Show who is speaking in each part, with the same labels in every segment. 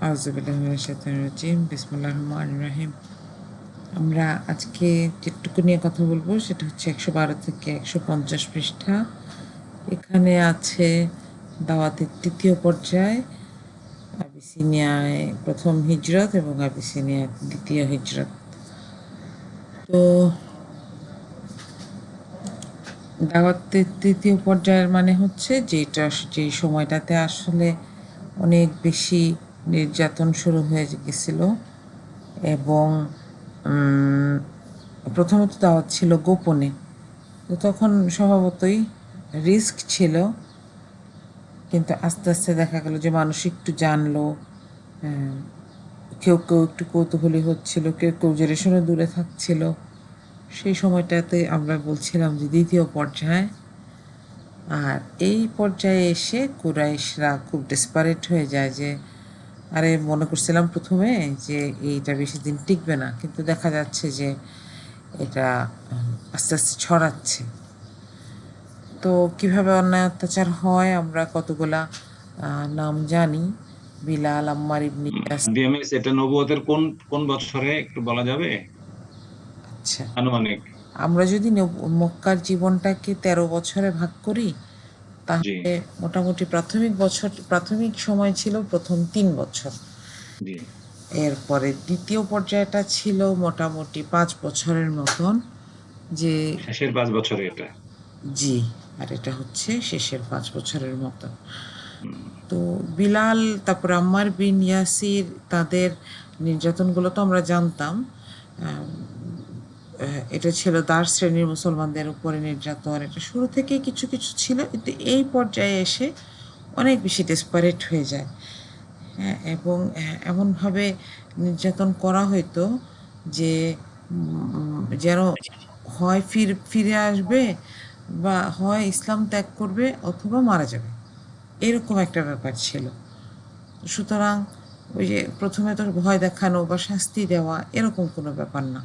Speaker 1: আউযুবিল্লাহি মিনাশ শাইতানির রাজিম। বিসমিল্লাহির রহমানির রহিম। আমরা আজকে যেটুকু নিয়ে কথা বলবো সেটা হচ্ছে ১১২ থেকে ১৫০ পৃষ্ঠা। এখানে আছে দাওয়াতের ৩য় পর্যায়, আবিসিনিয়ায় ১ম হিজরত এবং আবিসিনিয়ায় ২য় হিজরত। তো দাওয়াতের ৩য় পর্যায়ের মানে হচ্ছে যেই সময়টাতে আসলে অনেক বেশি নির্যাতন শুরু হয়ে গেছিল এবং প্রথমত দাওয়াত ছিল গোপনে। তো তখন স্বভাবতই রিস্ক ছিল, কিন্তু আস্তে আস্তে দেখা গেল যে মানুষ একটু জানলো, কেউ কেউ একটু কৌতূহলী হচ্ছিল, কেউ কেউ জেনে শুনে দূরে থাকছিল। সেই সময়টাতে আমরা বলছিলাম যে ২য় পর্যায়। আর এই পর্যায়ে এসে কুরাইশরা খুব ডেসপারেট হয়ে যায় যে আরে মনে করছিলাম প্রথমে যে এইটা বেশি দিন টিকবে না, কিন্তু দেখা যাচ্ছে যে এটা আস্তে আস্তে ছড়াচ্ছে। তো কিভাবে অন্যায় অত্যাচার হয় আমরা কতগুলা নাম জানি। বিলাল, আম্মার ইবনে ইয়াসির।
Speaker 2: বিএমএস এটা নবুয়তের কোন কোন বছরে একটু বলা যাবে
Speaker 1: আচ্ছা,
Speaker 2: আনুমানিক?
Speaker 1: আমরা যদি মক্কার জীবনটাকে ১৩ বছরে ভাগ করি,
Speaker 2: জি
Speaker 1: তাহলে মোটামুটি প্রাথমিক সময় ছিল প্রথম ৩ বছর।
Speaker 2: জি।
Speaker 1: এরপরে দ্বিতীয় পর্যায়টা ছিল মোটামুটি ৫ বছরের মতন। যে
Speaker 2: শেষের 5 বছরে এটা।
Speaker 1: জি, আর এটা হচ্ছে শেষের ৫ বছরের মতন।
Speaker 2: হুম,
Speaker 1: তো বিলাল, তারপরে আম্মার বিন ইয়াসির, তাদের নির্যাতনগুলো তো আমরা জানতাম। এটা ছিল দাস শ্রেণীর মুসলমানদের উপরে নির্যাতন। এটা শুরু থেকেই কিছু কিছু ছিল, কিন্তু এই পর্যায়ে এসে অনেক বেশি ডেসপারেট হয়ে যায়। হ্যাঁ, এবং এমনভাবে নির্যাতন করা হইতো যে যেন হয় ফিরে আসবে, বা হয় ইসলাম ত্যাগ করবে, অথবা মারা যাবে, এরকম একটা ব্যাপার ছিল। সুতরাং ওই যে প্রথমে তো ভয় দেখানো বা শাস্তি দেওয়া এরকম কোনো ব্যাপার না।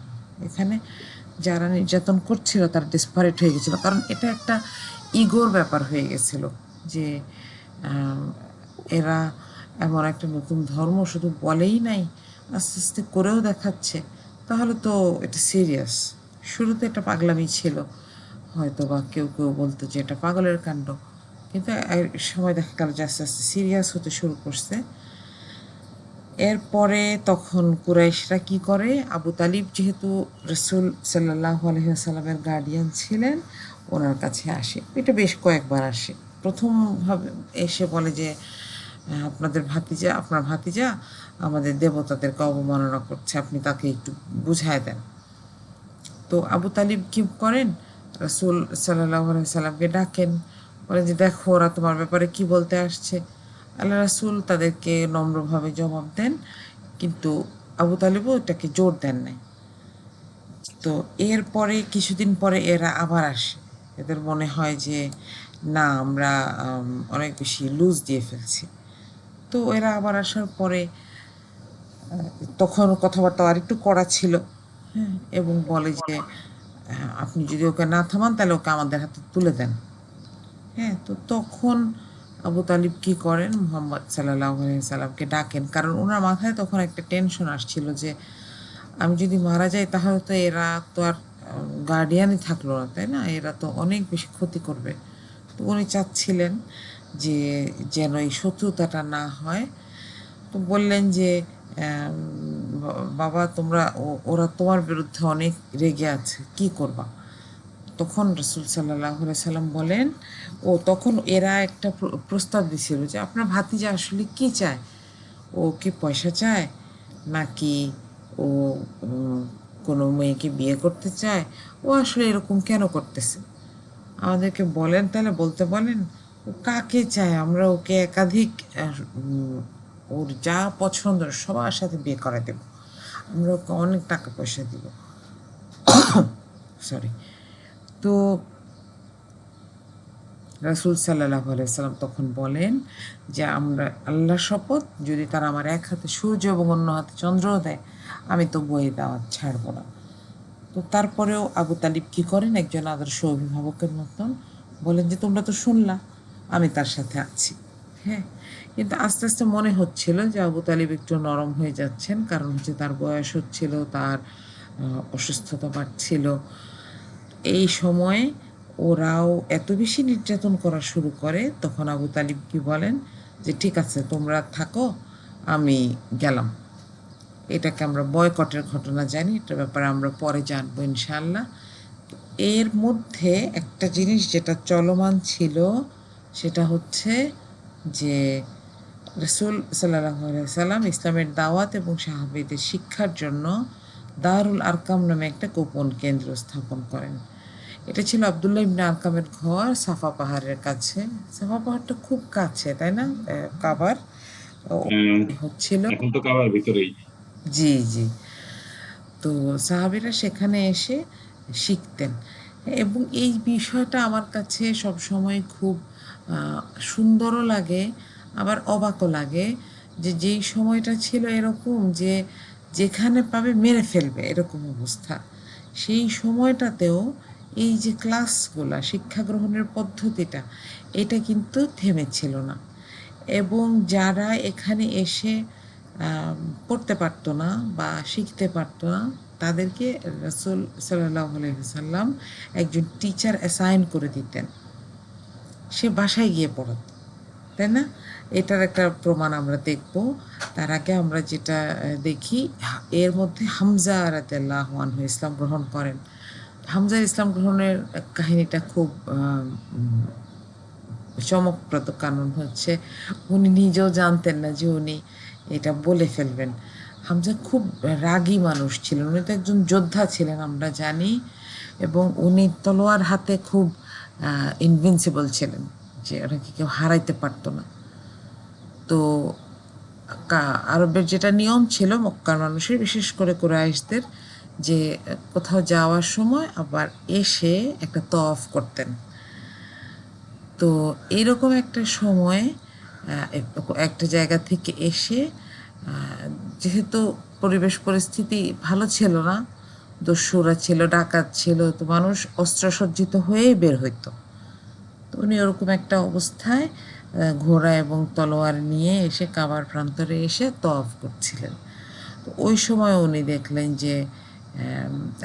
Speaker 1: এখানে যারা নির্যাতন করছিল তারা ডেসপারেট হয়ে গেছিলো, কারণ এটা একটা ইগোর ব্যাপার হয়ে গেছিল যে এরা এমন একটা নতুন ধর্ম শুধু বলেই নাই, আস্তে আস্তে করেও দেখাচ্ছে। তাহলে তো এটা সিরিয়াস। শুরুতে এটা পাগলামি ছিল, হয়তো বা কেউ কেউ বলতো যে এটা পাগলের কাণ্ড, কিন্তু সময় দেখা গেল যে আস্তে আস্তে সিরিয়াস হতে শুরু করছে। এরপরে তখন কুরাইশরা কি করে, আবু তালিব যেহেতু রসুল সাল্লাল্লাহু আলাইহি ওয়াসাল্লামের গার্ডিয়ান ছিলেন, ওনার কাছে আসে। এটা বেশ কয়েকবার আসে। প্রথমভাবে এসে বলে যে আপনার ভাতিজা আমাদের দেবতাদেরকে অবমাননা করছে, আপনি তাকে একটু বুঝায় দেন। তো আবু তালিব কি করেন, রসুল সাল্লাল্লাহু আলাইহি সাল্লামকে ডাকেন, বলেন যে দেখো ওরা তোমার ব্যাপারে কি বলতে আসছে। আল্লাহ রাসূল তাদেরকে নম্রভাবে জবাব দেন, কিন্তু আবু তালিবও এটাকে জোর দেন নাই। তো এরপরে কিছুদিন পরে এরা আবার আসে। এদের মনে হয় যে না, আমরা অনেক বেশি লুজ দিয়ে ফেলছি। তো এরা আবার আসার পরে তখন কথাবার্তা আরেকটু কড়া ছিল। হ্যাঁ, এবং বলে যে আপনি যদি ওকে না থামান তাহলে ওকে আমাদের হাতে তুলে দেন। হ্যাঁ, তো তখন আবু তালিব কি করেন, মুহাম্মদ সাল্লাল্লাহু আলাইহি সাল্লামকে ডাকেন, কারণ ওনার মাথায় তখন একটা টেনশন আসছিল যে আমি যদি মারা যাই তাহলে তো এরা তো আর গার্ডিয়ানই থাকলো না, তাই না? এরা তো অনেক বেশি ক্ষতি করবে। তো উনি চাচ্ছিলেন যে যেন এই শত্রুতাটা না হয়। তো বললেন যে বাবা তোমরা ওরা তোমার বিরুদ্ধে অনেক রেগে আছে, কি করবা? তখন রসুল সাল্লাল্লাহু আলাইহি সাল্লাম বলেন, তখন এরা একটা প্রস্তাব দিছিল যে আপনার ভাতিজা আসলে কি চায়, ও কি পয়সা চায়, নাকি ও কোনো মেয়েকে বিয়ে করতে চায়, ও আসলে এরকম কেন করতেছে, আমাদেরকে বলেন, তাহলে বলতে বলেন ও কাকে চায়, আমরা ওকে একাধিক ওর যা পছন্দ সবার সাথে বিয়ে করে দেব, আমরা ওকে অনেক টাকা পয়সা দিব। সরি। তো রাসূল সাল্লাল্লাহু আলাইহি সাল্লাম তখন বলেন যে আমরা আল্লাহর শপথ, যদি তারা আমার এক হাতে সূর্য এবং অন্য হাতে চন্দ্রও দেয়, আমি তো বই দাওয়াত ছাড়বো না। তো তারপরেও আবু তালিব কী করেন, একজন আদর্শ অভিভাবকের মতন বলেন যে তোমরা তো শুনলা, আমি তার সাথে আছি। হ্যাঁ, কিন্তু আস্তে আস্তে মনে হচ্ছিল যে আবু তালিব একটু নরম হয়ে যাচ্ছেন, কারণ হচ্ছে তার বয়স হচ্ছিল, তার অসুস্থতা বাড়ছিল। এই সময়ে ওরাও এত বেশি নির্যাতন করা শুরু করে, তখন আবু তালিব কি বলেন যে ঠিক আছে তোমরা থাকো, আমি গেলাম। এটাকে আমরা বয়কটের ঘটনা জানি, এটার ব্যাপারে আমরা পরে জানবো ইনশাআল্লাহ। এর মধ্যে একটা জিনিস যেটা চলমান ছিল সেটা হচ্ছে যে রসুল সাল্লাল্লাহু আলাইহি সাল্লাম ইসলামের দাওয়াত এবং সাহাবীদের শিক্ষার জন্য দারুল আরকাম নামে একটা গোপন কেন্দ্র স্থাপন করেন। এটা ছিল আব্দুল্লাহ ইবনে আরকামের ঘর সাফা পাহাড়ের কাছে। সাফা পাহাড়টা খুব কাছে, তাই না? কাবার
Speaker 2: উম,
Speaker 1: হচ্ছিল।
Speaker 2: এখন তো কাবার ভিতরেই।
Speaker 1: জি, জি। তো সাহাবীরা সেখানে এসে শিখতেন, এবং এই বিষয়টা আমার কাছে সবসময় খুব সুন্দরও লাগে, আবার অবাকও লাগে যে যেই সময়টা ছিল এরকম যে যেখানে পাবে মেরে ফেলবে এরকম অবস্থা, সেই সময়টাতেও এই যে ক্লাসগুলা, শিক্ষা গ্রহণের পদ্ধতিটা, এটা কিন্তু থেমেছিল না। এবং যারা এখানে এসে পড়তে পারতো না বা শিখতে পারতো না, তাদেরকে রাসূল সাল্লাল্লাহু আলাইহি ওয়াসাল্লাম একজন টিচার অ্যাসাইন করে দিতেন, সে বাসায় গিয়ে পড়াতো, তাই না? এটার একটা প্রমাণ আমরা দেখব। তার আগে আমরা যেটা দেখি, এর মধ্যে হামজা রাদিয়াল্লাহু আনহু ইসলাম গ্রহণ করেন। হামজা ইসলাম গ্রহণের কাহিনীটা খুব চমকপ্রদ, কারণ হচ্ছে উনি নিজেও জানতেন না যে উনি এটা বলে ফেলবেন। হামজা খুব রাগী মানুষ ছিলেন, উনি তো একজন যোদ্ধা ছিলেন আমরা জানি, এবং উনি তলোয়ার হাতে খুব ইনভিনসিবল ছিলেন, যে ওনাকে কেউ হারাইতে পারতো না। তো আরবের যেটা নিয়ম ছিল মক্কার মানুষের, বিশেষ করে কুরাইশদের, যে কোথাও যাওয়ার সময় আবার এসে একটা তওয়াফ করতেন। তো এইরকম একটা সময়ে একটা জায়গা থেকে এসে যেহেতু পরিবেশ পরিস্থিতি ভালো ছিল না, দস্যুরা ছিল, ডাকাত ছিল, তো মানুষ অস্ত্রসজ্জিত হয়েই বের হইতো। তো উনি ওরকম একটা অবস্থায় ঘোড়া এবং তলোয়ার নিয়ে এসে কাবার প্রান্তরে এসে তওয়াফ করছিলেন। তো ওই সময় উনি দেখলেন যে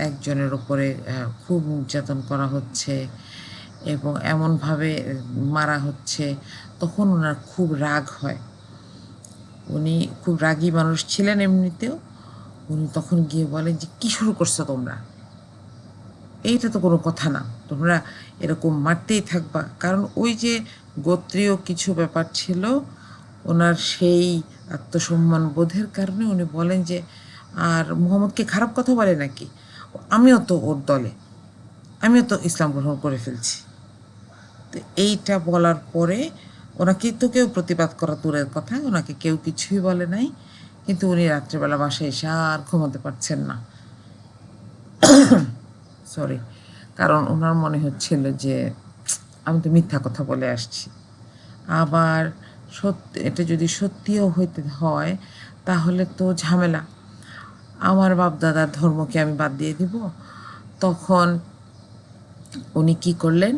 Speaker 1: একজনের ওপরে খুব নির্যাতন করা হচ্ছে এবং এমনভাবে মারা হচ্ছে। তখন ওনার খুব রাগ হয়, উনি খুব রাগী মানুষ ছিলেন এমনিতেও। উনি তখন গিয়ে বলেন যে কী শুরু করছো তোমরা, এইটা তো কোনো কথা না, তোমরা এরকম মারতেই থাকবা। কারণ ওই যে গোত্রীয় কিছু ব্যাপার ছিল ওনার, সেই আত্মসম্মান বোধের কারণে উনি বলেন যে আর মুহাম্মদকে খারাপ কথা বলে নাকি, আমিও তো ওর দলে, আমিও তো ইসলাম গ্রহণ করে ফেলছি। তো এইটা বলার পরে ওনাকে তো কেউ প্রতিবাদ করা দূরের কথা, ওনাকে কেউ কিছুই বলে নাই, কিন্তু উনি রাত্রেবেলা বাসায় এসে আর ঘুমাতে পারছেন না, সরি, কারণ ওনার মনে হচ্ছিল যে আমি তো মিথ্যা কথা বলে আসছি। আবার সত্যি, এটা যদি সত্যিও হইতে হয় তাহলে তো ঝামেলা, আমার বাপ দাদার ধর্মকে আমি বাদ দিয়ে দিব। তখন উনি কি করলেন,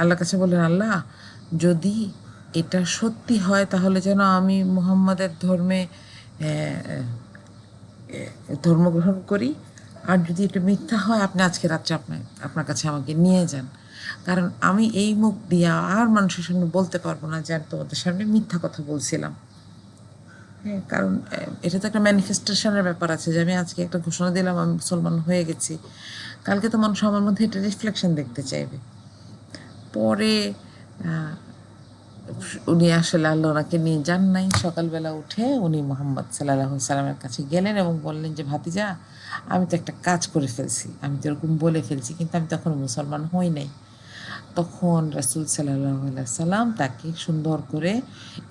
Speaker 1: আল্লাহর কাছে বললেন, আল্লাহ যদি এটা সত্যি হয় তাহলে যেন আমি মুহাম্মাদের ধর্ম গ্রহণ করি, আর যদি এটা মিথ্যা হয় আপনি আজকে রাত্রে আপনার কাছে আমাকে নিয়ে যান, কারণ আমি এই মুখ দিয়ে আর মানুষের সামনে বলতে পারবো না যে আমি তোমাদের সামনে মিথ্যা কথা বলছিলাম। হ্যাঁ, কারণ এটা তো একটা ম্যানিফেস্টেশনের ব্যাপার আছে, যে আমি আজকে একটা ঘোষণা দিলাম আমি মুসলমান হয়ে গেছি, কালকে তো মানুষ আমার মধ্যে এটা রিফ্লেকশন দেখতে চাইবে। পরে উনি আসলে আল্লাহ ওনাকে নিয়ে যান নাই। সকালবেলা উঠে উনি মুহাম্মদ সাল্লাল্লাহু আলাইহি সাল্লামের কাছে গেলেন এবং বললেন যে ভাতিজা, আমি তো একটা কাজ করে ফেলছি, আমি তো এরকম বলে ফেলছি, কিন্তু আমি তখন মুসলমান হই নাই। তখন রাসূল সাল্লাল্লাহু আলাইহি সাল্লাম তাকে সুন্দর করে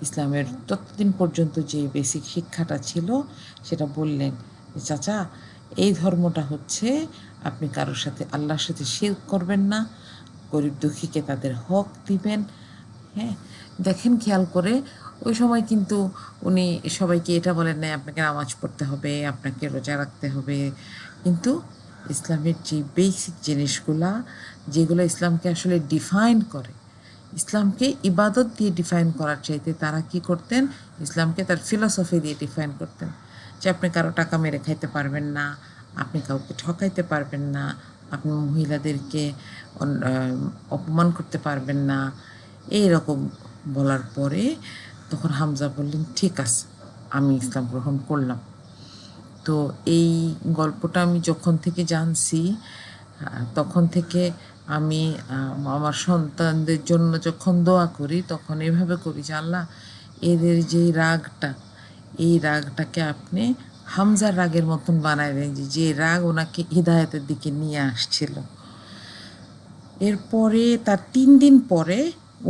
Speaker 1: ইসলামের ততদিন পর্যন্ত যে বেসিক শিক্ষাটা ছিল সেটা বললেন যে চাচা, এই ধর্মটা হচ্ছে আপনি কারোর সাথে, আল্লাহর সাথে শিরক করবেন না, গরিব দুঃখীকে তাদের হক দিবেন। হ্যাঁ, দেখেন খেয়াল করে, ওই সময় কিন্তু উনি সবাইকে এটা বলেন নাই আপনাকে নামাজ পড়তে হবে, আপনাকে রোজা রাখতে হবে, কিন্তু ইসলামের যে বেসিক জিনিসগুলা, যেগুলো ইসলামকে আসলে ডিফাইন করে, ইসলামকে ইবাদত দিয়ে ডিফাইন করার চাইতে তারা কি করতেন, ইসলামকে তার ফিলসফি দিয়ে ডিফাইন করতেন, যে আপনি কারো টাকা মেরে খাইতে পারবেন না, আপনি কাউকে ঠকাইতে পারবেন না, আপনি মহিলাদেরকে অপমান করতে পারবেন না। এই রকম বলার পরে তখন হামজা বললেন, ঠিক আছে, আমি ইসলাম গ্রহণ করলাম। তো এই গল্পটা আমি যখন থেকে জানছি, তখন থেকে আমি আমার সন্তানদের জন্য যখন দোয়া করি তখন এভাবে করি যে আল্লাহ, এদের যেই রাগটা, এই রাগটাকে আপনি হামজার রাগের মতন বানায় দেন, যে রাগ ওনাকে হিদায়তের দিকে নিয়ে আসছিল। এরপরে তার 3 দিন পরে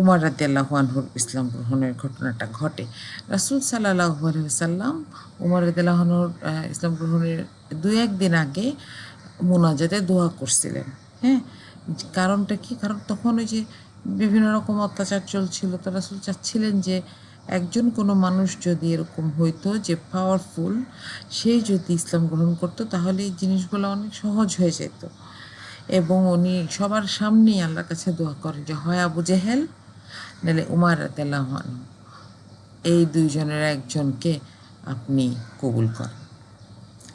Speaker 1: উমর রাদিয়াল্লাহু আনহুর ইসলাম গ্রহণের ঘটনাটা ঘটে। রাসূল সাল্লাল্লাহু আলাইহি ওয়াসাল্লাম উমর রাদিয়াল্লাহু আনহুর ইসলাম গ্রহণের 2-1 দিন আগে মুনাজাতে দোয়া করছিলেন। হ্যাঁ, কারণটা কি? কারণ তখন ওই যে বিভিন্ন রকম অত্যাচার চলছিল, তো রাসূল চাচ্ছিলেন যে একজন কোনো মানুষ যদি এরকম হইতো যে পাওয়ারফুল, সে যদি ইসলাম গ্রহণ করতো তাহলে এই জিনিসগুলো অনেক সহজ হয়ে যেত। এবং উনি সবার সামনেই আল্লাহর কাছে দোয়া করেন যে হয় আবু জেহেল নাহলে উমর রাদিয়াল্লাহু আনহু, এই দুইজনের একজনকে আপনি কবুল করেন।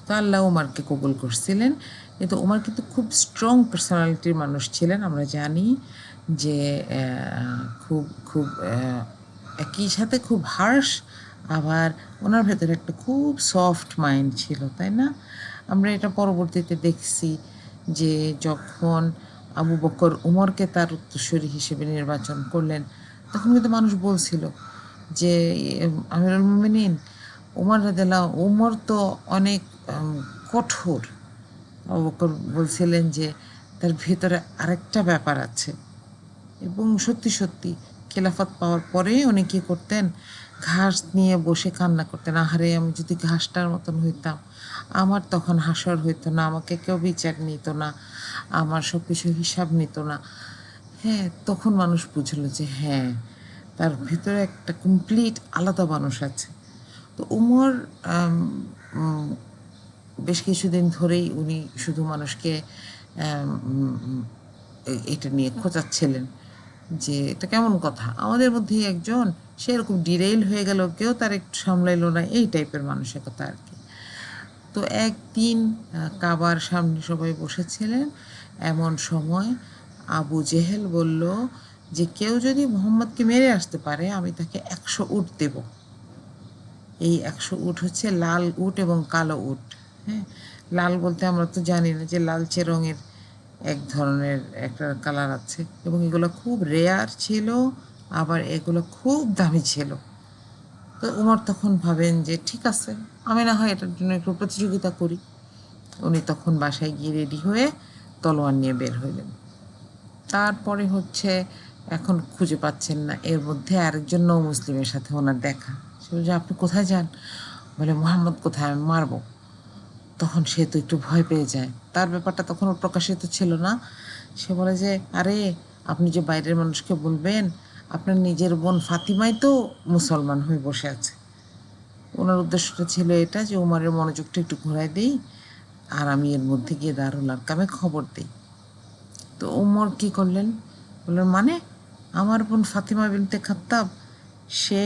Speaker 1: তো আল্লাহ উমারকে কবুল করছিলেন। কিন্তু উমার কিন্তু খুব স্ট্রং পার্সোনালিটির মানুষ ছিলেন, আমরা জানি যে খুব খুব একই সাথে খুব হার্শ, আবার ওনার ভেতরে একটা খুব সফট মাইন্ড ছিল, তাই না? আমরা এটা পরবর্তীতে দেখছি যে যখন আবু বকর উমরকে তার উত্তরসূরি হিসেবে নির্বাচন করলেন, তখন কিন্তু মানুষ বলছিল যে আমিরুল মুমিনিন উমর রাদিয়াল্লাহু, উমর তো অনেক কঠোর। আবু বকর বলছিলেন যে তার ভেতরে আরেকটা ব্যাপার আছে। এবং সত্যি সত্যি খেলাফত পাওয়ার পরে উনি কী করতেন, ঘাস নিয়ে বসে কান্না করতেন, আহারে আমি যদি ঘাসটার মতন হইতাম, আমার তখন হাসর হইতো না, আমাকে কেউ বিচার নিত না, আমার সব কিছু হিসাব নিত না। হ্যাঁ, তখন মানুষ বুঝলো যে হ্যাঁ, তার ভিতরে একটা কমপ্লিট আলাদা মানুষ আছে। তো উমর বেশ কিছুদিন ধরেই উনি শুধু মানুষকে এটা নিয়ে খোঁচাচ্ছিলেন যে এটা কেমন কথা, আমাদের মধ্যেই একজন সে এরকম ডিরেইল হয়ে গেল, কেউ তার একটু সামলাইলো না, এই টাইপের মানসিকতা আর কি। তো একদিন কাবার সামনে সবাই বসেছিলেন, এমন সময় আবু জেহেল বলল যে কেউ যদি মোহাম্মদকে মেরে আসতে পারে আমি তাকে 100 উট দেব। এই 100 উট হচ্ছে লাল উট এবং কালো উট। হ্যাঁ, লাল বলতে আমরা তো জানি না যে লালচে রঙের এক ধরনের একটা কালার আছে, এবং এগুলো খুব রেয়ার ছিল, আবার এগুলো খুব দামি ছিল। তো উমর তখন ভাবেন যে ঠিক আছে, আমি না হয় এটার জন্য একটু প্রতিযোগিতা করি। উনি তখন বাসায় গিয়ে রেডি হয়ে তলোয়ার নিয়ে বের হইলেন। তারপরে হচ্ছে এখন খুঁজে পাচ্ছেন না, এর মধ্যে আরেকজন নৌ মুসলিমের সাথে ওনার দেখা। সে বলছে আপনি কোথায় যান? বলে মোহাম্মদ কোথায়, আমি মারবো। তখন সে তো একটু ভয় পেয়ে যায়, তার ব্যাপারটা তখন প্রকাশিত ছিল না। সে বলে যে আরে, আপনি যে বাইরের মানুষকে বলবেন আপনার নিজের বোন ফাতিমাই তো মুসলমান হয়ে বসে আছে। ওনার উদ্দেশ্যটা ছিল এটা যে উমারের মনোযোগটা একটু ঘোরায় দিই, আর আমি এর মধ্যে গিয়ে দারুল আরকামে খবর দিই। তো উমর কী করলেন, বললেন মানে আমার বোন ফাতিমা বিনতে খাত্তাব সে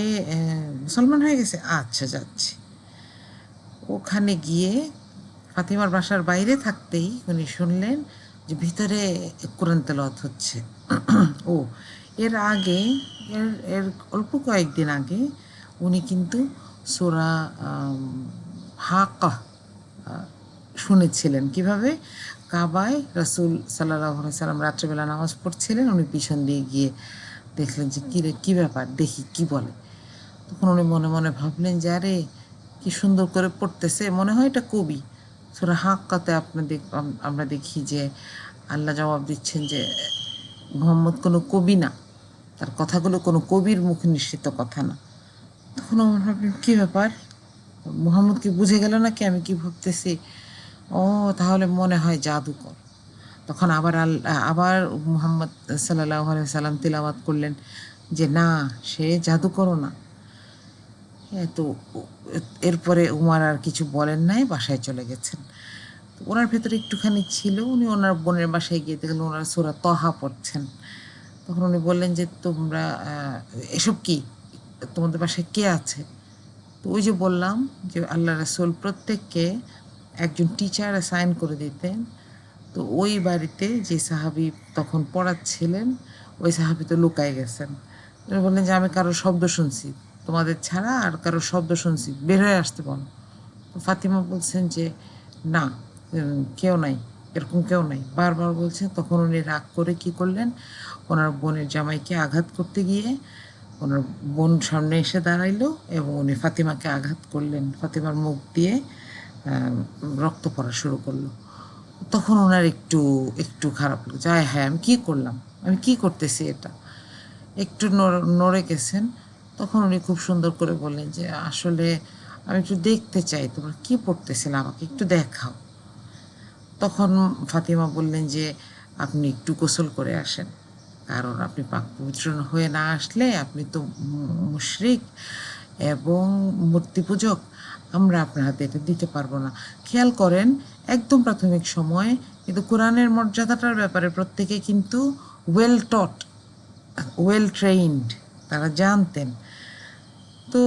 Speaker 1: মুসলমান হয়ে গেছে, আচ্ছা যাচ্ছি। ওখানে গিয়ে ফাতিমার বাসার বাইরে থাকতেই উনি শুনলেন যে ভিতরে কোরআন তেলাওয়াত হচ্ছে। ও এর আগে, এর এর অল্প কয়েকদিন আগে উনি কিন্তু সূরা হাক্কা শুনেছিলেন। কিভাবে? কাবায় রাসূল সাল্লাল্লাহু আলাইহি সাল্লাম রাত্রেবেলা নামাজ পড়ছিলেন, উনি পিছন দিয়ে গিয়ে দেখলেন যে কী রে, কী ব্যাপার, দেখি কি বলে। তখন উনি মনে মনে ভাবলেন যে আরে কি সুন্দর করে পড়তেছে, মনে হয় এটা কবি। সূরা হাক্কাতে আমরা দেখি যে আল্লাহ জবাব দিচ্ছেন যে মুহাম্মদ কোনো কবি না, তার কথাগুলো কোনো কবির মুখ নিঃসৃত কথা না। তখন আমার ভাবলেন কী ব্যাপার, মুহাম্মদ কি বুঝে গেল নাকি আমি কি ভাবতেছি? ও তাহলে মনে হয় জাদুকর। তখন আবার মুহাম্মদ সাল্লাল্লাহু আলাইহি সাল্লাম তিলাওয়াত করলেন যে না, সে জাদুকরও না। হ্যাঁ, তো এরপরে উমার আর কিছু বলেন নাই, বাসায় চলে গেছেন। তো ওনার ভেতরে একটুখানি ছিল, উনি ওনার বোনের বাসায় গিয়ে দেখলেন ওনারা সূরা তহা পড়ছেন। তখন উনি বললেন যে তোমরা এসব কি, তোমাদের বাসায় কে আছে? তো ওই যে বললাম যে আল্লাহ রাসূল প্রত্যেককে একজন টিচার অ্যাসাইন করে দিতেন। তো ওই বাড়িতে যে সাহাবী তখন পড়াচ্ছিলেন, ওই সাহাবী তো লুকায় গেছেন। উনি বললেন যে আমি কারোর শব্দ শুনছি, তোমাদের ছাড়া আর কারোর শব্দ শুনছি, বের হয়ে আসতে বলো। তো ফাতিমা বলছেন যে না, কেউ নাই, এরকম কেউ নাই, বারবার বলছেন। তখন উনি রাগ করে কি করলেন, ওনার বোনের জামাইকে আঘাত করতে গিয়ে ওনার বোন সামনে এসে দাঁড়াইলো এবং উনি ফাতিমাকে আঘাত করলেন, ফাতিমার মুখ দিয়ে রক্ত পড়া শুরু করলো। তখন ওনার একটু একটু খারাপ লাগছে, আয় হ্যাঁ আমি কী করলাম, আমি কী করতেছি এটা, একটু নড়ে গেছেন। তখন উনি খুব সুন্দর করে বললেন যে আসলে আমি একটু দেখতে চাই তোমরা কী পড়তেছিলে, আমাকে একটু দেখাও। তখন ফাতিমা বললেন যে আপনি একটু গোসল করে আসেন, কারণ আপনি পাক পবিত্র হয়ে না আসলে আপনি তো মুশরিক এবং মূর্তি পূজক, আমরা আপনার হাতে এটা দিতে পারবো না। খেয়াল করেন, একদম প্রাথমিক সময়ে কিন্তু কোরআনের মর্যাদাটার ব্যাপারে প্রত্যেকে কিন্তু ওয়েল টট, ওয়েল ট্রেইনড, তারা জানতেন। তো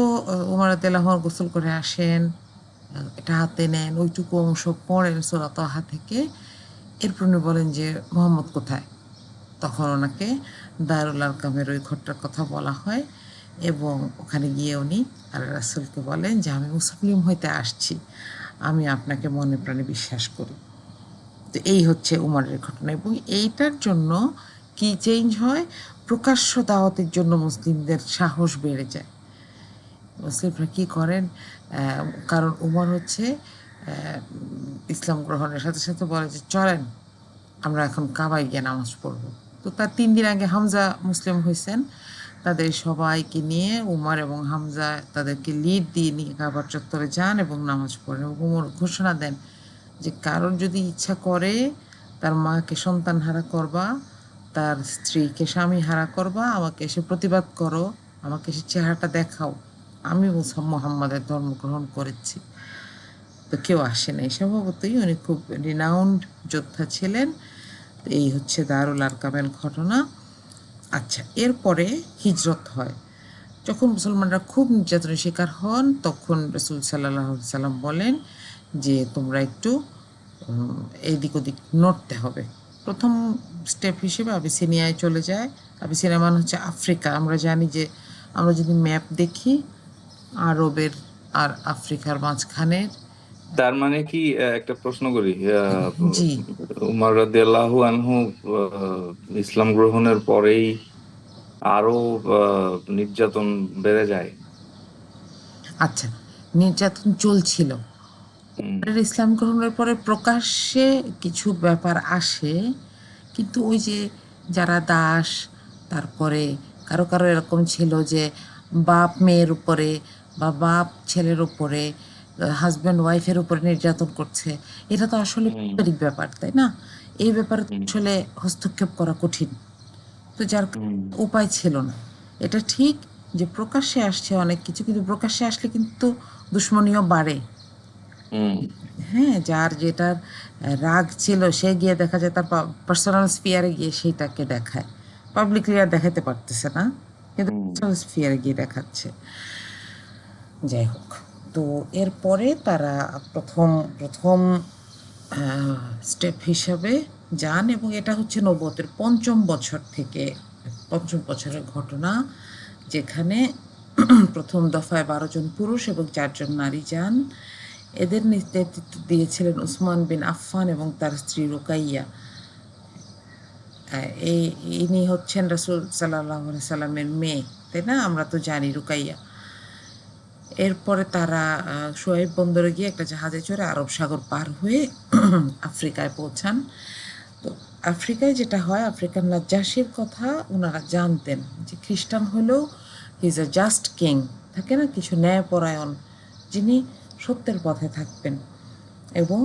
Speaker 1: উমর রাদিয়াল্লাহু আনহু গোসল করে আসেন, এটা হাতে নেন, ওইটুকু অংশ পড়েন সূরা তাহা থেকে। এরপর উনি বলেন যে মুহাম্মদ কোথায়? তখন ওনাকে দারুল আরকামের ওই ঘরটার কথা বলা হয় এবং ওখানে গিয়ে উনি আল্লাহ রাসূলকে বলেন যে আমি মুসলিম হইতে আসছি, আমি আপনাকে মনে প্রাণে বিশ্বাস করি। তো এই হচ্ছে উমরের ঘটনা এবং এইটার জন্য কি চেঞ্জ হয়, প্রকাশ্য দাওয়াতের জন্য মুসলিমদের সাহস বেড়ে যায়। মুসলিমরা কী করেন, কারণ উমর হচ্ছে ইসলাম গ্রহণের সাথে সাথে বলে যে চলেন আমরা এখন কাবায় গিয়ে নামাজ পড়ব। তো তার 3 দিন আগে হামজা মুসলিম হয়েছেন, তাদের সবাইকে নিয়ে উমর এবং হামজা তাদেরকে লিড দিয়ে নিয়ে কাবার চত্বরে যান এবং নামাজ পড়েন এবং উমর ঘোষণা দেন যে কারোর যদি ইচ্ছা করে তার মাকে সন্তান হারা করবা, তার স্ত্রীকে স্বামী হারা করবা, আমাকে এসে প্রতিবাদ করো, আমাকে এসে চেহারাটা দেখাও, আমি মুহাম্মাদের ধর্ম গ্রহণ করেছি। তো কেউ আসে নাই, স্বভাবতই উনি খুব রিনাউন্ড যোদ্ধা ছিলেন। তো এই হচ্ছে দারুল আরকামের ঘটনা। আচ্ছা, এরপরে হিজরত হয়। যখন মুসলমানরা খুব নির্যাতনের শিকার হন তখন রাসূল সাল্লাল্লাহু আলাইহি সাল্লাম বলেন যে তোমরা একটু এদিক ওদিক নড়তে হবে। প্রথম স্টেপ হিসেবে আবিসিনিয়ায় চলে যায়। আবিসিনিয়া মানে হচ্ছে আফ্রিকা। আমরা জানি যে আমরা যদি ম্যাপ দেখি আরবের আর আফ্রিকার মাঝখানের।
Speaker 3: তার মানে কি একটা প্রশ্ন করি,
Speaker 1: জি,
Speaker 3: উমর রাদিয়াল্লাহু আনহু ইসলাম গ্রহণের পরেই আরো নির্যাতন বেড়ে যায়?
Speaker 1: আচ্ছা, নির্যাতন চলছিল।
Speaker 3: হুম,
Speaker 1: ইসলাম গ্রহণের পরে প্রকাশ্যে কিছু ব্যাপার আসে, কিন্তু ওই যে যারা দাস, তারপরে কারো কারো এরকম ছিল যে বাপ মেয়ের উপরে বা বাপ ছেলের উপরে, হাজব্যান্ড ওয়াইফের উপরে নির্যাতন করছে, এটা তো আসলে
Speaker 3: হুম,
Speaker 1: পারিবারিক ব্যাপার, তাই না? এই ব্যাপারে তো
Speaker 3: হুম,
Speaker 1: আসলে হস্তক্ষেপ করা কঠিন। তো যার
Speaker 3: হুম,
Speaker 1: উপায় ছিল না। এটা ঠিক যে প্রকাশ্যে আসছে অনেক কিছু, কিন্তু প্রকাশ্যে আসলে কিন্তু দুশ্মনীও বাড়ে।
Speaker 3: হুম,
Speaker 1: হ্যাঁ, যার যেটার রাগ ছিল সে গিয়ে দেখা যায় তার পার্সোনাল স্ফিয়ারে গিয়ে সেইটাকে দেখায়। পাবলিকলি আর দেখাতে পারতেছে না, কিন্তু
Speaker 3: হুম,
Speaker 1: পার্সোনাল স্ফিয়ারে গিয়ে দেখাচ্ছে। যাই হোক, তো এরপরে তারা প্রথম প্রথম স্টেপ হিসাবে যান এবং এটা হচ্ছে নবুয়তের পঞ্চম বছর থেকে, পঞ্চম বছরের ঘটনা, যেখানে প্রথম দফায় 12 জন পুরুষ এবং 4 জন নারী যান। এদের নেতৃত্ব দিয়েছিলেন উসমান বিন আফফান এবং তার স্ত্রী রুকাইয়া। এই ইনি হচ্ছেন রাসূল সাল্লাল্লাহু আলাইহি সাল্লামের মেয়ে, তাই না? আমরা তো জানি রুকাইয়া। এরপরে তারা শুয়াইব বন্দরে গিয়ে একটা জাহাজে চড়ে আরব সাগর পার হয়ে আফ্রিকায় পৌঁছান। তো আফ্রিকায় যেটা হয়, আফ্রিকান নাজ্জাশীর কথা ওনারা জানতেন যে খ্রিস্টান হলেও he is a just king, থাকে না কিছু ন্যায়পরায়ণ, যিনি সত্যের পথে থাকবেন। এবং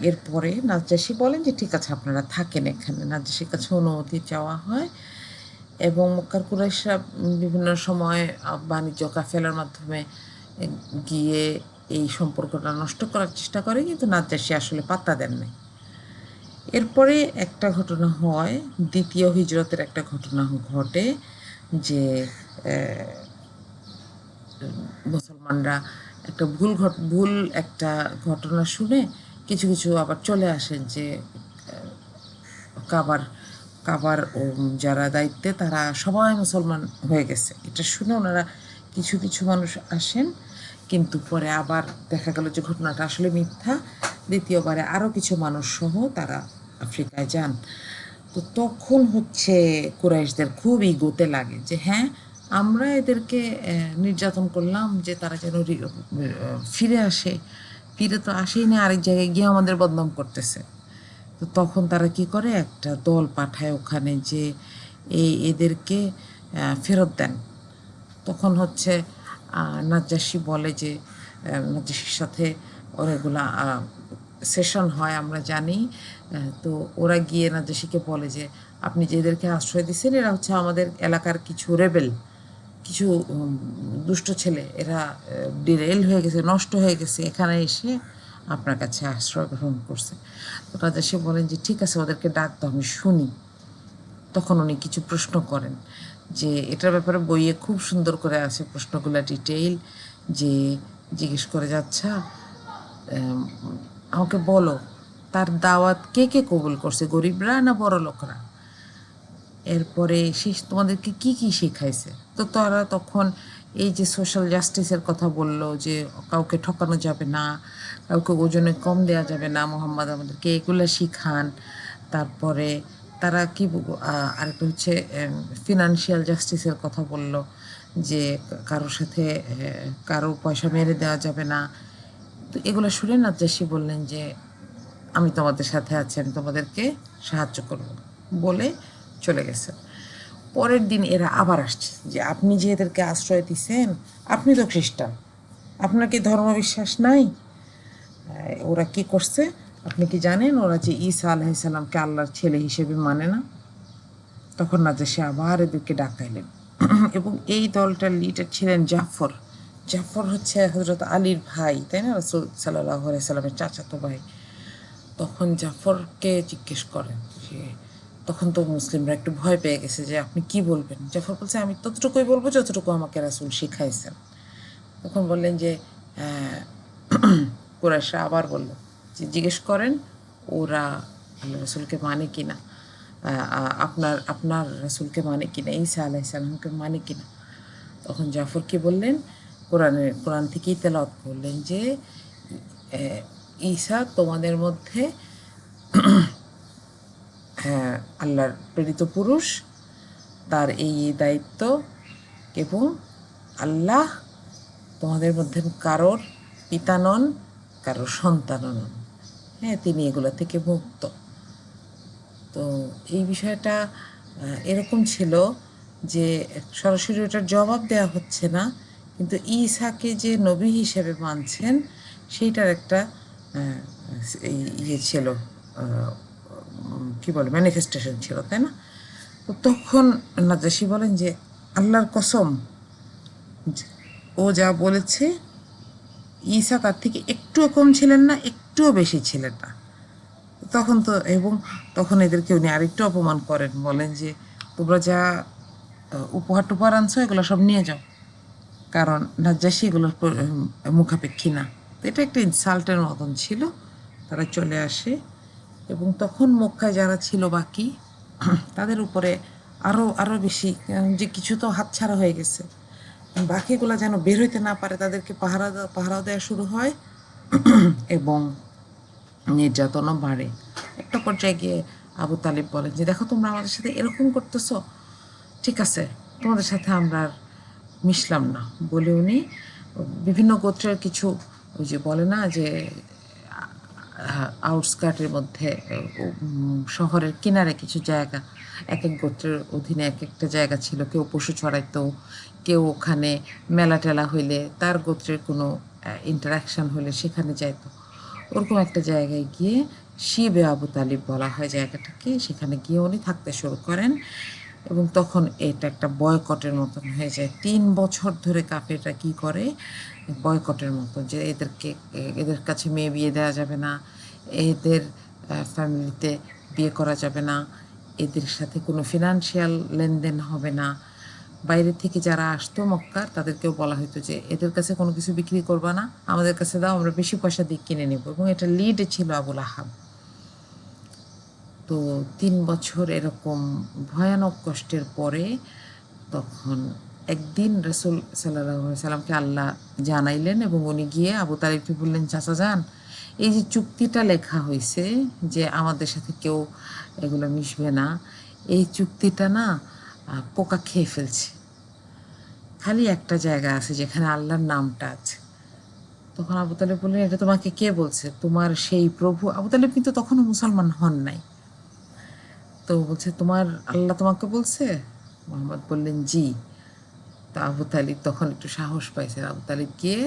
Speaker 1: এরপরে নাজ্জাশী বলেন যে ঠিক আছে আপনারা থাকেন এখানে। নাজ্জাশীর কাছে অনুমতি চাওয়া হয় এবং মক্কার কুরাইশরা বিভিন্ন সময় বাণিজ্য কাফেলার মাধ্যমে গিয়ে এই সম্পর্কটা নষ্ট করার চেষ্টা করে, কিন্তু নাজ্জাশী আসলে পাত্তা দেন নাই। এরপরে একটা ঘটনা হয়, দ্বিতীয় হিজরতের একটা ঘটনা ঘটে যে মুসলমানরা একটা ভুল একটা ঘটনা শুনে কিছু কিছু আবার চলে আসেন যে কাবার কাবার যারা দায়িত্বে তারা সবাই মুসলমান হয়ে গেছে। এটা শুনে ওনারা কিছু কিছু মানুষ আসেন, কিন্তু পরে আবার দেখা গেল যে ঘটনাটা আসলে মিথ্যা। দ্বিতীয়বারে আরও কিছু মানুষ সহ তারা আফ্রিকায় যান। তো তখন হচ্ছে কুরাইশদের খুব ইগোতে লাগে যে হ্যাঁ, আমরা এদেরকে নির্যাতন করলাম যে তারা যেন ফিরে আসে, ফিরে তো আসেই না, আরেক জায়গায় গিয়ে আমাদের বদনাম করতেছে। তো তখন তারা কি করে, একটা দল পাঠায় ওখানে যে এদেরকে ফেরত দেন। তখন হচ্ছে নাজ্জাশী বলে যে নাজ্জাশীর সাথে ওরা এগুলা সেশন হয় আমরা জানি। তো ওরা গিয়ে নাজ্জাশীকে বলে যে আপনি যে এদেরকে আশ্রয় দিচ্ছেন এরা হচ্ছে আমাদের এলাকার কিছু রেবেল, কিছু দুষ্ট ছেলে, এরা ডিরেল হয়ে গেছে, নষ্ট হয়ে গেছে, এখানে এসে আপনার কাছে আশ্রয় গ্রহণ করছে। তো রাজা সে বলেন যে ঠিক আছে, ওদেরকে ডাক দাও, আমি শুনি। তখন উনি কিছু প্রশ্ন করেন, যে এটার ব্যাপারে বইয়ে খুব সুন্দর করে আছে প্রশ্নগুলো ডিটেইল, যে জিজ্ঞেস করে যাচ্ছা আমাকে বলো তার দাওয়াত কে কে কবুল করছে, গরিবরা না বড় লোকরা? এরপরে সে তোমাদেরকে কি কি শেখাইছে? তো তারা তখন এই যে সোশ্যাল জাস্টিসের কথা বলল, যে কাউকে ঠকানো যাবে না, কাউকে ওজনে কম দেওয়া যাবে না, মোহাম্মদ আমাদেরকে এগুলো শিখান। তারপরে তারা কি আরেকটা হচ্ছে ফিনান্সিয়াল জাস্টিসের কথা বলল, যে কারোর সাথে কারো পয়সা মেরে দেওয়া যাবে না। তো এগুলো শুনে নাজ্জাশী বললেন যে আমি তোমাদের সাথে আছি, আমি তোমাদেরকে সাহায্য করব, বলে চলে গেছেন। পরের দিন এরা আবার আসছে যে আপনি যে এদেরকে আশ্রয় দিচ্ছেন, আপনি তো খ্রিস্টান, আপনার কি ধর্মবিশ্বাস নাই? ওরা কি করছে আপনি কি জানেন? ওরা যে ঈসা আলাইহিসসালামকে আল্লাহর ছেলে হিসেবে মানে না। তখন নাজ্জাশী আবার এদেরকে ডাকাইলেন এবং এই দলটার লিডার ছিলেন জাফর। জাফর হচ্ছে হযরত আলীর ভাই, তাই না, রাসূল সাল্লাল্লাহু আলাইহি সাল্লামের চাচাতো ভাই। তখন জাফরকে জিজ্ঞেস করেন যে, তখন তো মুসলিমরা একটু ভয় পেয়ে গেছে যে আপনি কি বলবেন। জাফর বলছে আমি ততটুকুই বলবো যতটুকু আমাকে রাসূল শিখাইছেন। তখন বললেন যে কুরাইশরা আবার বলল যে জিজ্ঞেস করেন ওরা আল্লাহ রাসূলকে মানে কিনা, আপনার আপনার রাসূলকে মানে কিনা, ঈসা আলাইহিস সালামকে মানে কিনা। তখন জাফর কি বললেন, কোরআন থেকেই তেলাওয়াত করলেন যে ঈসা তোমাদের মধ্যে আল্লাহর প্রেরিত পুরুষ, তার এই দায়িত্ব, এবং আল্লাহ তোমাদের মধ্যে কারোর পিতা নন, কারোর সন্তানও নন, হ্যাঁ, তিনি এগুলো থেকে মুক্ত। তো এই বিষয়টা এরকম ছিল যে সরাসরি ওটার জবাব দেওয়া হচ্ছে না, কিন্তু ঈসাকে যে নবী হিসেবে মানছেন সেইটার একটা ইয়ে ছিল, কি বলে, ম্যানিফেস্টেশন ছিল, তাই না? তো তখন নাজ্জাশী বলেন যে আল্লাহর কসম, ও যা বলেছে ঈসা তার থেকে একটুও কম ছিলেন না, একটুও বেশি ছিলেন না। তখন তো এবং তখন এদেরকে উনি আরেকটু অপমান করেন, বলেন যে তোমরা যা উপহার টুপহার আনছো এগুলো সব নিয়ে যাও, কারণ নাজ্জাশী এগুলোর মুখাপেক্ষী না। তো এটা একটা ইনসাল্টের মতন ছিল। তারা চলে আসে এবং তখন মক্কায় যারা ছিল বাকি তাদের উপরে আরও আরও বেশি, যে কিছু তো হাতছাড়া হয়ে গেছে, বাকিগুলো যেন বের হইতে না পারে তাদেরকে পাহারাও দেওয়া শুরু হয় এবং নির্যাতনও বাড়ে। একটা পর্যায়ে গিয়ে আবু তালিব বলেন যে দেখো তোমরা আমাদের সাথে এরকম করতেছো, ঠিক আছে তোমাদের সাথে আমরা আর মিশলাম না, বলে উনি বিভিন্ন গোত্রের কিছু, ওই যে বলে না যে আউটস্কার্টের মধ্যে শহরের কিনারে কিছু জায়গা, এক এক গোত্রের অধীনে এক একটা জায়গা ছিল, কেউ পশু চড়াইতো, কেউ ওখানে মেলা টেলা হইলে তার গোত্রের কোনো ইন্টারাকশান হলে সেখানে যাইতো। ওরকম একটা জায়গায় গিয়ে শিবে আবু তালিব বলা হয় জায়গাটাকে, সেখানে গিয়ে উনি থাকতে শুরু করেন এবং তখন এটা একটা বয়কটের মতন হয়ে যায়। 3 বছর ধরে কাফেররা কী করে, বয়কটের মতো, যে এদের কাছে মেয়ে বিয়ে দেওয়া যাবে না, এদের ফ্যামিলিতে বিয়ে করা যাবে না, এদের সাথে কোনো ফিনান্সিয়াল লেনদেন হবে না। বাইরে থেকে যারা আসতো মক্কা তাদেরকেও বলা হতো যে এদের কাছে কোনো কিছু বিক্রি করবা না, আমাদের কাছে দাও, আমরা বেশি পয়সা দিয়ে কিনে নেব। এবং এটা লিডে ছিল আবুল আহাব। তো 3 বছর এরকম ভয়ানক কষ্টের পরে তখন একদিন রাসূল সাল্লাল্লাহু আলাইহি সাল্লামকে আল্লাহ জানাইলেন এবং উনি গিয়ে আবু তালিবকে বললেন, চাচা যান, এই যে চুক্তিটা লেখা হয়েছে যে আমাদের সাথে কেউ এগুলো মিশবে না, এই চুক্তিটা না পোকা খেয়ে ফেলছে। খালি একটা জায়গা আছে যেখানে আল্লাহর নামটা আছে। তখন আবু তালেব বললেন, এটা তোমাকে কে বলছে? তোমার সেই প্রভু। আবু তালেব কিন্তু তখনও মুসলমান হন নাই। তো বলছে, তোমার আল্লাহ তোমাকে বলছে? মোহাম্মদ বললেন, জি। তো আবু তালিব তখন একটু সাহস পাইছে। আবু তালিব গিয়ে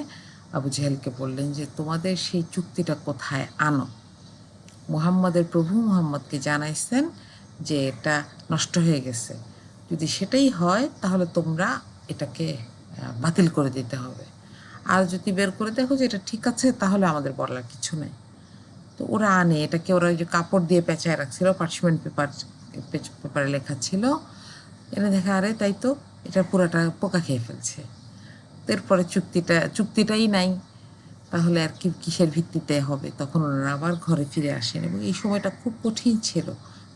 Speaker 1: আবু জেহেলকে বললেন যে তোমাদের সেই চুক্তিটা কোথায় আনো। মুহাম্মাদের প্রভু মুহাম্মদকে জানাইছেন যে এটা নষ্ট হয়ে গেছে, যদি সেটাই হয় তাহলে তোমরা এটাকে বাতিল করে দিতে হবে, আর যদি বের করে দেখো যে এটা ঠিক আছে তাহলে আমাদের বলার কিছু নেই। তো ওরা আনে এটাকে, ওরা ওই যে কাপড় দিয়ে পেঁচায় রাখছিল, পার্চমেন্ট পেপারে লেখা ছিল, এনে দেখা আরে তাই তো এটা পুরাটা পোকা খেয়ে ফেলছে। তো এরপরে চুক্তিটাই নাই, তাহলে আর কিসের ভিত্তিতে হবে? তখন ওনারা আবার ঘরে ফিরে আসেন এবং এই সময়টা খুব কঠিন ছিল।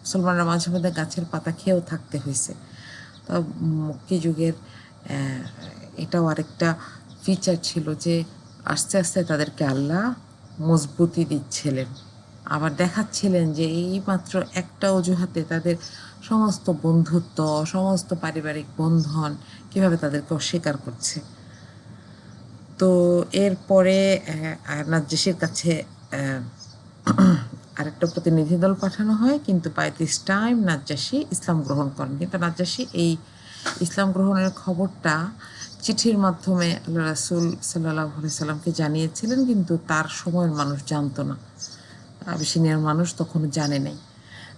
Speaker 1: মুসলমানরা মাঝে মধ্যে গাছের পাতা খেয়েও থাকতে হয়েছে। তা মক্কি যুগের এটাও আরেকটা ফিচার ছিল যে আস্তে আস্তে তাদেরকে আল্লাহ মজবুতি দিচ্ছিলেন, আবার দেখাচ্ছিলেন যে এই মাত্র একটা অজুহাতে তাদের সমস্ত বন্ধুত্ব, সমস্ত পারিবারিক বন্ধন কিভাবে তাদেরকে অস্বীকার করছে। তো এরপরে নাজ্জাশীর কাছে আরেকটা প্রতিনিধি দল পাঠানো হয়, কিন্তু বাই দিস টাইম নাজ্জাশী ইসলাম গ্রহণ করেন। কিন্তু নাজ্জাশী এই ইসলাম গ্রহণের খবরটা চিঠির মাধ্যমে আল্লাহ রাসূল সাল্লাল্লাহু আলাইহি সাল্লামকে জানিয়েছিলেন, কিন্তু তার সময়ের মানুষ জানতো না, আবিসিনিয়ার মানুষ তখনও জানে নাই।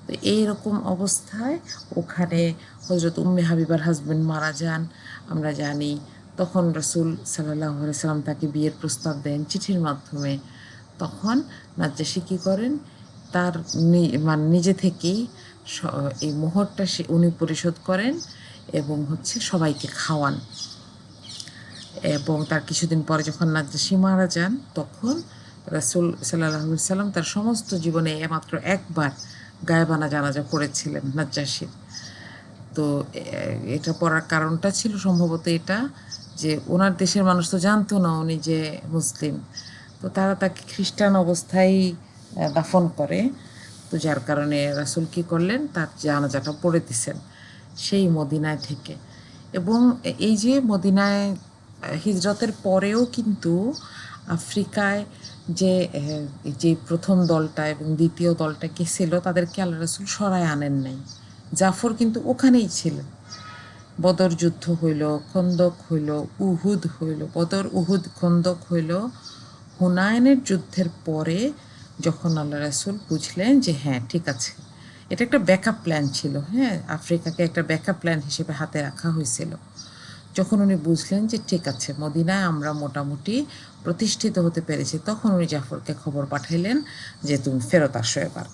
Speaker 1: তো এইরকম অবস্থায় ওখানে হযরত উম্মে হাবিবার হাজবেন্ড মারা যান, আমরা জানি। তখন রাসূল সাল্লাল্লাহু আলাইহি সাল্লাম তাকে বিয়ের প্রস্তাব দেন চিঠির মাধ্যমে। তখন নাজ্জাশী কী করেন, তার মানে নিজে থেকেই এই মোহরটা উনি পরিশোধ করেন এবং সবাইকে খাওয়ান। এবং তার কিছুদিন পরে যখন নাজ্জাশী মারা যান, তখন রাসূল সাল্লাল্লাহু আলাইহি সাল্লাম তার সমস্ত জীবনে মাত্র একবার গায়েবানা জানাজা পড়েছিলেন নাজ্জাশীর। তো এটা পড়ার কারণটা ছিল সম্ভবত এটা যে ওনার দেশের মানুষ তো জানতো না উনি যে মুসলিম, তো তারা তাকে খ্রিস্টান অবস্থায় দাফন করে। তো যার কারণে রাসূল কী করলেন, তার জানাজাটা পড়ে দিছেন সেই মদিনায় থেকে। এবং এই যে মদিনায় হিজরতের পরেও কিন্তু আফ্রিকায় যে প্রথম দলটা এবং দ্বিতীয় দলটা গেছিল তাদেরকে আল্লাহ রাসূল সরায় আনেন নাই। জাফর কিন্তু ওখানেই ছিলেন। বদর যুদ্ধ হইল, খন্দক হইল, উহুদ হইল, বদর উহুদ খন্দক হইল। হুনায়নের যুদ্ধের পরে যখন আল্লাহ রাসূল বুঝলেন যে হ্যাঁ ঠিক আছে, এটা একটা ব্যাকআপ প্ল্যান ছিল, হ্যাঁ আফ্রিকাকে একটা ব্যাকআপ প্ল্যান হিসেবে হাতে রাখা হয়েছিল। যখন উনি বুঝলেন যে ঠিক আছে মদিনায় আমরা মোটামুটি প্রতিষ্ঠিত হতে পেরেছি, তখন উনি জাফরকে খবর পাঠাইলেন যে তুমি ফেরত আসো এবার।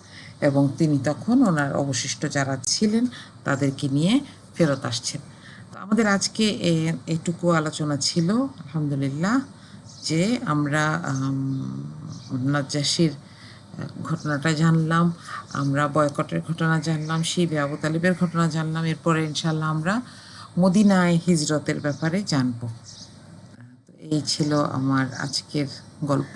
Speaker 1: এবং তিনি তখন ওনার অবশিষ্ট যারা ছিলেন তাদেরকে নিয়ে ফেরত আসছেন। তো আমাদের আজকে এইটুকু আলোচনা ছিল আলহামদুলিল্লাহ, যে আমরা নাজ্জাশীর ঘটনাটা জানলাম, আমরা বয়কটের ঘটনা জানলাম, শিবে আবু তালিবের ঘটনা জানলাম। এরপরে ইনশাল্লাহ আমরা মদিনায় হিজরতের ব্যাপারে জানব। তো এই ছিল আমার আজকের গল্প।